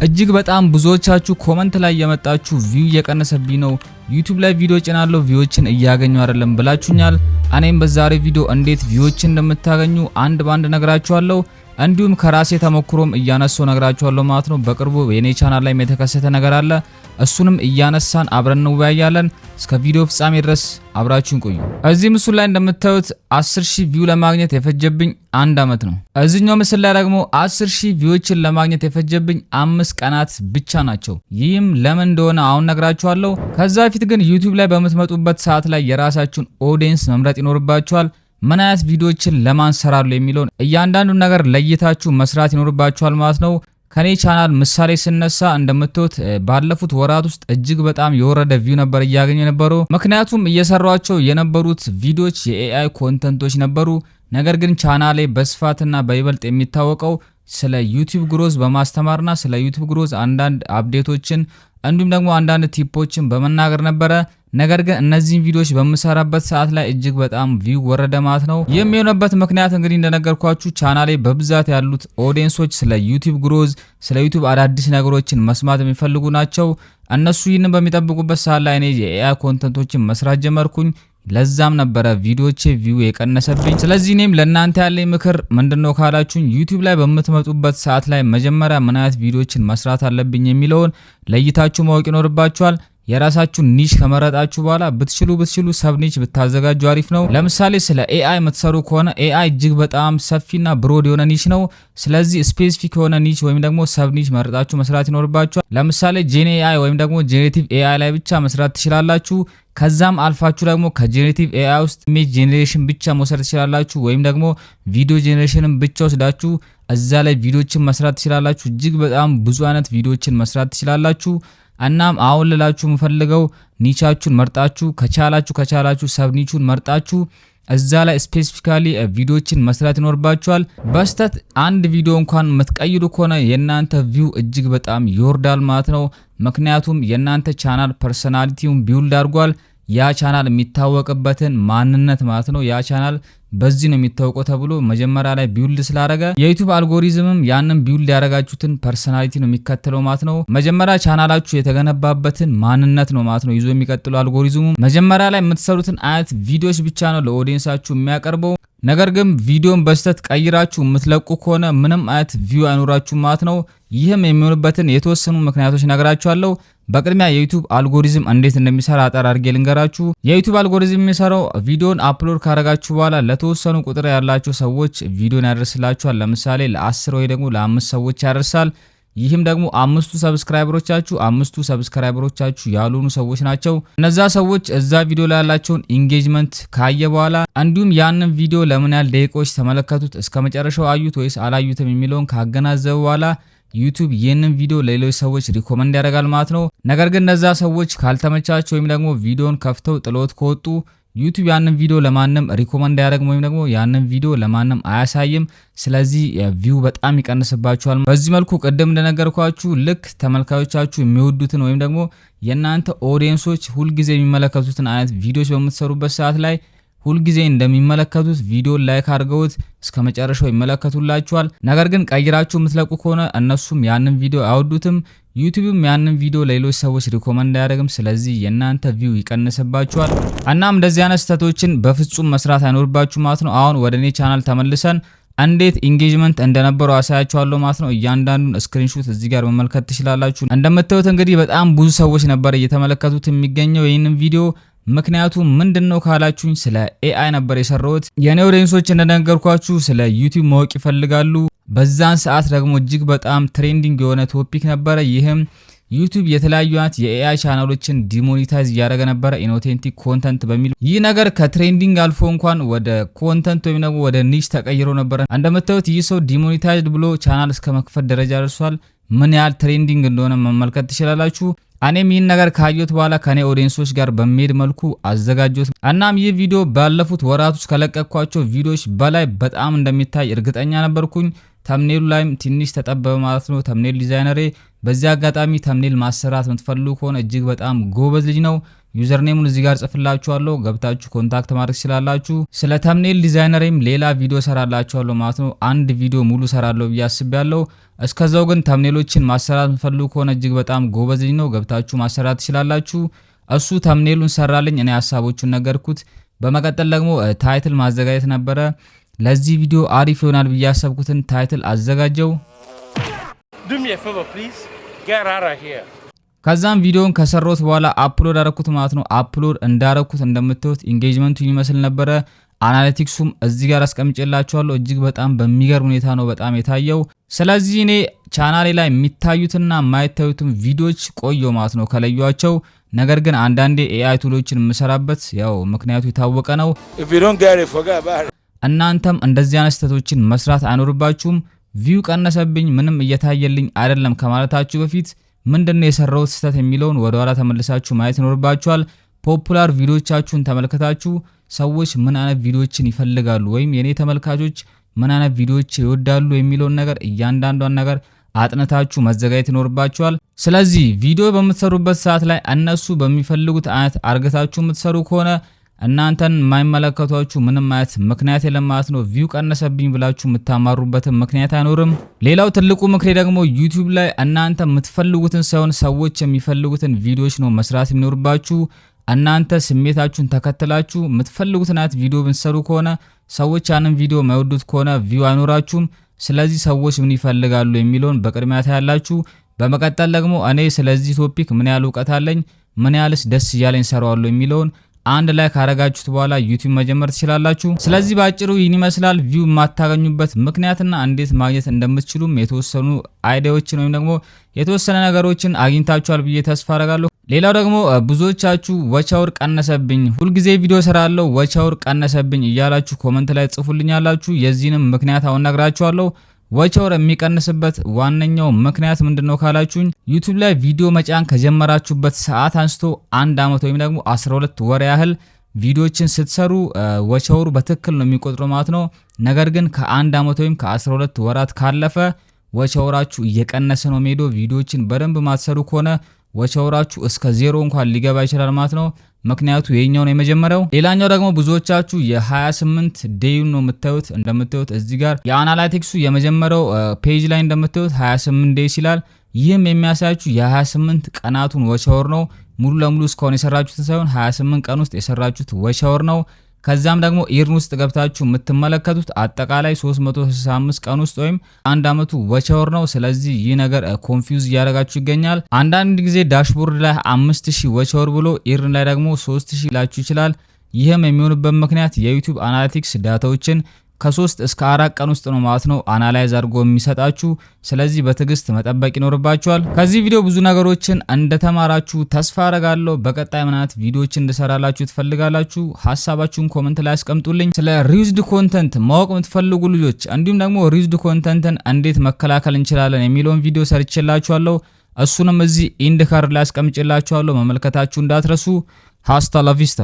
እጅግ በጣም ብዙዎቻችሁ ኮመንት ላይ የመጣችሁ ቪው እየቀነሰብኝ ነው፣ ዩቲዩብ ላይ ቪዲዮ ጭናለሁ ቪዎችን እያገኘው አይደለም ብላችሁኛል። እኔም በዛሬ ቪዲዮ እንዴት ቪዎችን እንደምታገኙ አንድ ባንድ ነግራችኋለሁ። እንዲሁም ከራሴ ተሞክሮም እያነሳው ነግራችኋለሁ ማለት ነው። በቅርቡ የኔ ቻናል ላይ የተከሰተ ነገር አለ፣ እሱንም እያነሳን አብረን እንወያያለን። እስከ ቪዲዮ ፍጻሜ ድረስ አብራችሁን ቆዩ። እዚህ ምስሉ ላይ እንደምታዩት 10000 ቪው ለማግኘት የፈጀብኝ 1 አመት ነው። እዚህኛው ምስል ላይ ደግሞ 10000 ቪዎችን ለማግኘት የፈጀብኝ 5 ቀናት ብቻ ናቸው። ይህም ለምን እንደሆነ አሁን ነግራችኋለሁ። ከዛ በፊት ግን ዩቲዩብ ላይ በምትመጡበት ሰዓት ላይ የራሳችሁን ኦዲየንስ መምረጥ ይኖርባችኋል። ምን አይነት ቪዲዮዎችን ለማን ሰራሉ የሚለውን እያንዳንዱ ነገር ለይታችሁ መስራት ይኖርባችኋል ማለት ነው። ከኔ ቻናል ምሳሌ ስነሳ እንደምታዩት ባለፉት ወራት ውስጥ እጅግ በጣም የወረደ ቪው ነበር እያገኘ ነበረው። ምክንያቱም እየሰሯቸው የነበሩት ቪዲዮዎች የኤአይ ኮንተንቶች ነበሩ። ነገር ግን ቻናሌ በስፋትና በይበልጥ የሚታወቀው ስለ ዩቲዩብ ግሮዝ በማስተማርና ስለ ዩቲዩብ ግሮዝ አንዳንድ አፕዴቶችን እንዲሁም ደግሞ አንዳንድ ቲፖችን በመናገር ነበረ። ነገር ግን እነዚህን ቪዲዮዎች በመሰራበት ሰዓት ላይ እጅግ በጣም ቪው ወረደ ማለት ነው። የሚሆነበት ምክንያት እንግዲህ እንደነገርኳችሁ ቻናሌ በብዛት ያሉት ኦዲየንሶች ስለ ዩቲዩብ ግሮዝ፣ ስለ ዩቲዩብ አዳዲስ ነገሮችን መስማት የሚፈልጉ ናቸው። እነሱ ይህንን በሚጠብቁበት ሰዓት ላይ እኔ የኤአይ ኮንተንቶችን መስራት ጀመርኩኝ። ለዛም ነበረ ቪዲዮቼ ቪው የቀነሰብኝ። ስለዚህ እኔም ለእናንተ ያለኝ ምክር ምንድነው ካላችሁኝ ዩቲዩብ ላይ በምትመጡበት ሰዓት ላይ መጀመሪያ ምን አይነት ቪዲዮችን መስራት አለብኝ የሚለውን ለይታችሁ ማወቅ ይኖርባችኋል። የራሳችሁን ኒሽ ከመረጣችሁ በኋላ ብትችሉ ሰብ ኒች ብታዘጋጁ አሪፍ ነው። ለምሳሌ ስለ ኤአይ የምትሰሩ ከሆነ ኤአይ እጅግ በጣም ሰፊና ብሮድ የሆነ ኒሽ ነው። ስለዚህ ስፔሲፊክ የሆነ ኒች ወይም ደግሞ ሰብ ኒች መረጣችሁ መስራት ይኖርባችኋል። ለምሳሌ ጄን ኤአይ ወይም ደግሞ ጄኔሬቲቭ ኤአይ ላይ ብቻ መስራት ትችላላችሁ። ከዛም አልፋችሁ ደግሞ ከጄኔሬቲቭ ኤአይ ውስጥ ኢሜጅ ጄኔሬሽን ብቻ መውሰድ ትችላላችሁ። ወይም ደግሞ ቪዲዮ ጄኔሬሽንን ብቻ ወስዳችሁ እዛ ላይ ቪዲዮችን መስራት ትችላላችሁ። እጅግ በጣም ብዙ አይነት ቪዲዮችን መስራት ትችላላችሁ። እናም አሁን ልላችሁ የምፈልገው ኒቻችሁን መርጣችሁ ከቻላችሁ ሰብ ኒቹን መርጣችሁ እዛ ላይ ስፔሲፊካሊ ቪዲዮችን መስራት ይኖርባችኋል። በስተት አንድ ቪዲዮ እንኳን የምትቀይሩ ከሆነ የናንተ ቪው እጅግ በጣም ይወርዳል ማለት ነው። ምክንያቱም የናንተ ቻናል ፐርሰናሊቲውን ቢውልድ አድርጓል። ያ ቻናል የሚታወቅበትን ማንነት ማለት ነው። ያ ቻናል በዚህ ነው የሚታወቀው ተብሎ መጀመሪያ ላይ ቢውልድ ስላደረገ የዩቲዩብ አልጎሪዝምም ያንን ቢውልድ ያደረጋችሁትን ፐርሰናሊቲ ነው የሚከተለው ማለት ነው። መጀመሪያ ቻናላችሁ የተገነባበትን ማንነት ነው ማለት ነው ይዞ የሚቀጥለው አልጎሪዝሙ። መጀመሪያ ላይ የምትሰሩትን አይነት ቪዲዮዎች ብቻ ነው ለኦዲየንሳችሁ የሚያቀርበው። ነገር ግን ቪዲዮን በስተት ቀይራችሁ የምትለቁ ከሆነ ምንም አይነት ቪው አይኖራችሁ ማለት ነው። ይህም የሚሆንበትን የተወሰኑ ምክንያቶች ነግራችኋለሁ። በቅድሚያ የዩቲዩብ አልጎሪዝም እንዴት እንደሚሰራ አጠር አድርጌ ልንገራችሁ። የዩቲዩብ አልጎሪዝም የሚሰራው ቪዲዮን አፕሎድ ካረጋችሁ በኋላ ለተወሰኑ ቁጥር ያላቸው ሰዎች ቪዲዮን ያደርስላችኋል። ለምሳሌ ለ10 ወይ ደግሞ ለ5 ሰዎች ያደርሳል። ይህም ደግሞ 5ቱ ሰብስክራይበሮቻችሁ ያልሆኑ ሰዎች ናቸው። እነዛ ሰዎች እዛ ቪዲዮ ላይ ያላቸውን ኢንጌጅመንት ካየ በኋላ እንዲሁም ያንን ቪዲዮ ለምን ያህል ደቂቃዎች ተመለከቱት፣ እስከ መጨረሻው አዩት ወይስ አላዩትም የሚለውን ካገናዘበ በኋላ ዩቲዩብ ይህንን ቪዲዮ ለሌሎች ሰዎች ሪኮመንድ ያደርጋል ማለት ነው። ነገር ግን እነዛ ሰዎች ካልተመቻቸው ወይም ደግሞ ቪዲዮን ከፍተው ጥሎት ከወጡ ዩቲዩብ ያንን ቪዲዮ ለማንም ሪኮመንድ አያደርግም ወይም ደግሞ ያንን ቪዲዮ ለማንም አያሳይም። ስለዚህ ቪው በጣም ይቀንስባችኋል። በዚህ መልኩ ቅድም እንደነገርኳችሁ ልክ ተመልካቾቻችሁ የሚወዱትን ወይም ደግሞ የእናንተ ኦዲየንሶች ሁልጊዜ የሚመለከቱትን አይነት ቪዲዮዎች በምትሰሩበት ሰዓት ላይ ሁልጊዜ እንደሚመለከቱት ቪዲዮ ላይክ አድርገውት እስከ መጨረሻው ይመለከቱላችኋል። ነገር ግን ቀይራችሁ የምትለቁ ከሆነ እነሱም ያንን ቪዲዮ አይወዱትም፣ ዩቲዩብም ያንን ቪዲዮ ለሌሎች ሰዎች ሪኮመንድ አያደርግም። ስለዚህ የእናንተ ቪው ይቀንስባችኋል። እናም እንደዚህ አይነት ስህተቶችን በፍጹም መስራት አይኖርባችሁ ማለት ነው። አሁን ወደ እኔ ቻናል ተመልሰን እንዴት ኢንጌጅመንት እንደነበረው አሳያችኋለሁ ማለት ነው። እያንዳንዱን ስክሪንሾት እዚህ ጋር መመልከት ትችላላችሁ። እንደምታዩት እንግዲህ በጣም ብዙ ሰዎች ነበር እየተመለከቱት የሚገኘው ይህንን ቪዲዮ። ምክንያቱም ምንድነው ካላችሁኝ ስለ ኤአይ ነበር የሰራሁት። የኔ ኦዲየንሶች እንደነገርኳችሁ ስለ ዩቲዩብ ማወቅ ይፈልጋሉ። በዛን ሰዓት ደግሞ እጅግ በጣም ትሬንዲንግ የሆነ ቶፒክ ነበረ። ይህም ዩቲዩብ የተለያዩ አይነት የኤአይ ቻናሎችን ዲሞኔታይዝ እያደረገ ነበረ፣ ኢንኦቴንቲክ ኮንተንት በሚል። ይህ ነገር ከትሬንዲንግ አልፎ እንኳን ወደ ኮንተንት ወይም ደግሞ ወደ ኒች ተቀይሮ ነበረ። እንደምታዩት ይህ ሰው ዲሞኔታይዝድ ብሎ ቻናል እስከ መክፈት ደረጃ ደርሷል። ምን ያህል ትሬንዲንግ እንደሆነ መመልከት ትችላላችሁ። እኔም ይህን ነገር ካየሁት በኋላ ከኔ ኦዲየንሶች ጋር በሚሄድ መልኩ አዘጋጀሁት። እናም ይህ ቪዲዮ ባለፉት ወራት ውስጥ ከለቀቅኳቸው ቪዲዮዎች በላይ በጣም እንደሚታይ እርግጠኛ ነበርኩኝ። ተምኔሉ ላይም ትንሽ ተጠበበ ማለት ነው ተምኔል ዲዛይነሬ። በዚህ አጋጣሚ ተምኔል ማሰራት የምትፈልጉ ከሆነ እጅግ በጣም ጎበዝ ልጅ ነው። ዩዘር ኔሙን እዚህ ጋር ጽፍላችኋለሁ ገብታችሁ ኮንታክት ማድረግ ትችላላችሁ። ስለ ተምኔል ዲዛይነሬም ሌላ ቪዲዮ ሰራላችኋለሁ ማለት ነው። አንድ ቪዲዮ ሙሉ ሰራለሁ ብዬ አስቤያለሁ። እስከዛው ግን ተምኔሎችን ማሰራት የምትፈልጉ ከሆነ እጅግ በጣም ጎበዝ ልጅ ነው። ገብታችሁ ማሰራት ትችላላችሁ። እሱ ተምኔሉን ሰራልኝ፣ እኔ ሐሳቦቹን ነገርኩት። በመቀጠል ደግሞ ታይትል ማዘጋጀት ነበረ። ለዚህ ቪዲዮ አሪፍ ይሆናል ብዬ ያሰብኩትን ታይትል አዘጋጀው። ከዛም ቪዲዮን ከሰራሁት በኋላ አፕሎድ አረኩት ማለት ነው። አፕሎድ እንዳረኩት እንደምታዩት ኢንጌጅመንቱ ይመስል ነበረ። አናሊቲክሱም እዚህ ጋር አስቀምጬላችኋለሁ። እጅግ በጣም በሚገርም ሁኔታ ነው በጣም የታየው። ስለዚህ እኔ ቻናሌ ላይ የሚታዩትና የማይታዩትን ቪዲዮዎች ቆየው ማለት ነው ከለዩዋቸው። ነገር ግን አንዳንዴ ኤአይ ቱሎችን የምሰራበት ያው ምክንያቱ የታወቀ ነው። እናንተም እንደዚህ አይነት ስህተቶችን መስራት አይኖርባችሁም። ቪው ቀነሰብኝ ምንም እየታየልኝ አይደለም ከማለታችሁ በፊት ምንድነው የሰራሁት ስህተት የሚለውን ወደ ኋላ ተመልሳችሁ ማየት ይኖርባችኋል። ፖፑላር ቪዲዮቻችሁን ተመልከታችሁ ሰዎች ምን አይነት ቪዲዮችን ይፈልጋሉ ወይም የኔ ተመልካቾች ምን አይነት ቪዲዮች ይወዳሉ የሚለውን ነገር እያንዳንዷን ነገር አጥነታችሁ መዘጋጀት ይኖርባችኋል። ስለዚህ ቪዲዮ በምትሰሩበት ሰዓት ላይ እነሱ በሚፈልጉት አይነት አርገታችሁ የምትሰሩ ከሆነ እናንተን የማይመለከቷችሁ ምንም አይነት ምክንያት የለም ማለት ነው። ቪው ቀነሰብኝ ብላችሁ የምታማሩበትን ምክንያት አይኖርም። ሌላው ትልቁ ምክሬ ደግሞ ዩቲዩብ ላይ እናንተ የምትፈልጉትን ሳይሆን ሰዎች የሚፈልጉትን ቪዲዮዎች ነው መስራት የሚኖርባችሁ። እናንተ ስሜታችሁን ተከትላችሁ የምትፈልጉትን አይነት ቪዲዮ ብትሰሩ ከሆነ ሰዎች ያንን ቪዲዮ ማይወዱት ከሆነ ቪው አይኖራችሁም። ስለዚህ ሰዎች ምን ይፈልጋሉ የሚለውን በቅድሚያ ታያላችሁ። በመቀጠል ደግሞ እኔ ስለዚህ ቶፒክ ምን ያህል እውቀት አለኝ፣ ምን ያህልስ ደስ እያለኝ ሰራዋለሁ የሚለውን አንድ ላይ ካረጋችሁት በኋላ ዩቲዩብ መጀመር ትችላላችሁ። ስለዚህ ባጭሩ ይህን ይመስላል ቪው የማታገኙበት ምክንያትና እንዴት ማግኘት እንደምትችሉም የተወሰኑ አይዲያዎችን ወይም ደግሞ የተወሰነ ነገሮችን አግኝታችኋል ብዬ ተስፋ አረጋለሁ። ሌላው ደግሞ ብዙዎቻችሁ ወቻውር ቀነሰብኝ፣ ሁልጊዜ ቪዲዮ ሰራለሁ ወቻውር ቀነሰብኝ እያላችሁ ኮሜንት ላይ ጽፉልኛላችሁ። የዚህንም ምክንያት አሁን ነግራችኋለሁ። ወቻውር የሚቀንስበት ዋነኛው ምክንያት ምንድነው ካላችሁኝ ዩቲዩብ ላይ ቪዲዮ መጫን ከጀመራችሁበት ሰዓት አንስቶ 1 አመት ወይም ደግሞ 12 ወር ያህል ቪዲዮችን ስትሰሩ ወቻውሩ በትክክል ነው የሚቆጥረው ማለት ነው። ነገር ግን ከ1 አመት ወይም ከ12 ወራት ካለፈ ወቻውራችሁ እየቀነሰ ነው ሄዶ ቪዲዮችን በደንብ ማትሰሩ ከሆነ ወቻውራችሁ እስከ 0 እንኳን ሊገባ ይችላል ማለት ነው። ምክንያቱ የኛው ነው የመጀመሪያው። ሌላኛው ደግሞ ብዙዎቻችሁ የ28 ዴዩን ነው የምታዩት። እንደምታዩት እዚህ ጋር የአናላይቲክሱ የመጀመሪያው ፔጅ ላይ እንደምታዩት 28 ዴይስ ይላል። ይህም የሚያሳያችሁ የ28 ቀናቱን ወቻውር ነው። ሙሉ ለሙሉ እስካሁን የሰራችሁት ሳይሆን 28 ቀን ውስጥ የሰራችሁት ወቻውር ነው። ከዛም ደግሞ ኢርን ውስጥ ገብታችሁ የምትመለከቱት አጠቃላይ 365 ቀን ውስጥ ወይም 1 አመቱ ወቻውር ነው። ስለዚህ ይህ ነገር ኮንፊውዝ እያደረጋችሁ ይገኛል። አንዳንድ ጊዜ ዳሽቦርድ ላይ 5000 ወቻውር ብሎ ኢርን ላይ ደግሞ 3000 ላችሁ ይችላል። ይህም የሚሆንበት ምክንያት የዩቲዩብ አናሊቲክስ ዳታዎችን ከ3 እስከ 4 ቀን ውስጥ ነው ማለት ነው አናላይዝ አድርጎ የሚሰጣችሁ። ስለዚህ በትዕግስት መጠበቅ ይኖርባችኋል። ከዚህ ቪዲዮ ብዙ ነገሮችን እንደተማራችሁ ተስፋ አረጋለሁ። በቀጣይ ምናት ቪዲዮዎችን እንድሰራላችሁ ትፈልጋላችሁ? ሐሳባችሁን ኮሜንት ላይ አስቀምጡልኝ። ስለ ሪዩዝድ ኮንተንት ማወቅ የምትፈልጉ ልጆች እንዲሁም ደግሞ ሪዩዝድ ኮንተንትን እንዴት መከላከል እንችላለን የሚለውን ቪዲዮ ሰርቼላችኋለሁ። እሱንም እዚህ ኢንድ ካርድ ላይ አስቀምጬላችኋለሁ። መመልከታችሁ እንዳትረሱ። ሃስታ ላ ቪስታ